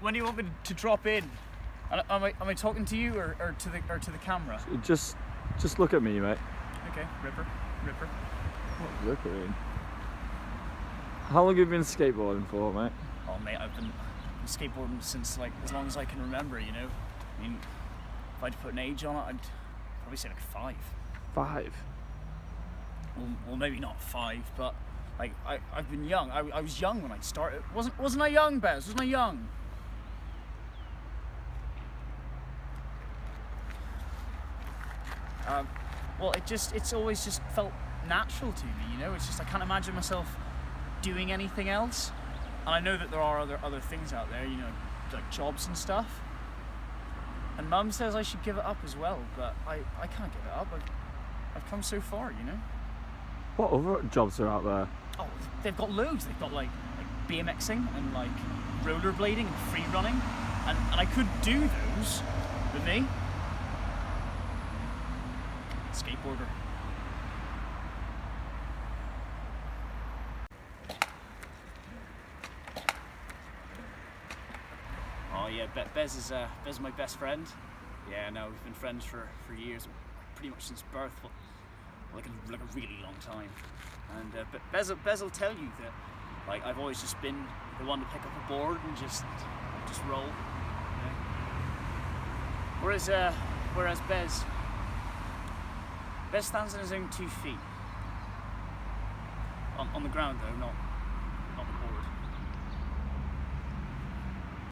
When do you want me to drop in? Am I talking to you or to the camera? Just look at me, mate. Okay, Ripper. Look at me. How long have you been skateboarding for, mate? Oh mate, I've been skateboarding since like as long as I can remember, you know. I mean, if I had to put an age on it, I'd probably say like 5. 5? Well, maybe not 5, but like I've been young. I was young when I started. Wasn't I young, Bez? Wasn't I young? Well, it's always just felt natural to me, you know. It's just I can't imagine myself doing anything else. And I know that there are other things out there, you know, like jobs and stuff. And Mum says I should give it up as well, but I can't give it up. I've come so far, you know. What other jobs are out there? Oh, they've got loads. They've got like BMXing and like rollerblading and free running, and I could do those, but me, skateboarder. Oh yeah, Bez is my best friend. Yeah, no, we've been friends for years, pretty much since birth. Like a really long time, and but Bez will tell you that like I've always just been the one to pick up a board and just roll, you know? Whereas Bez stands on his own 2 feet on the ground though,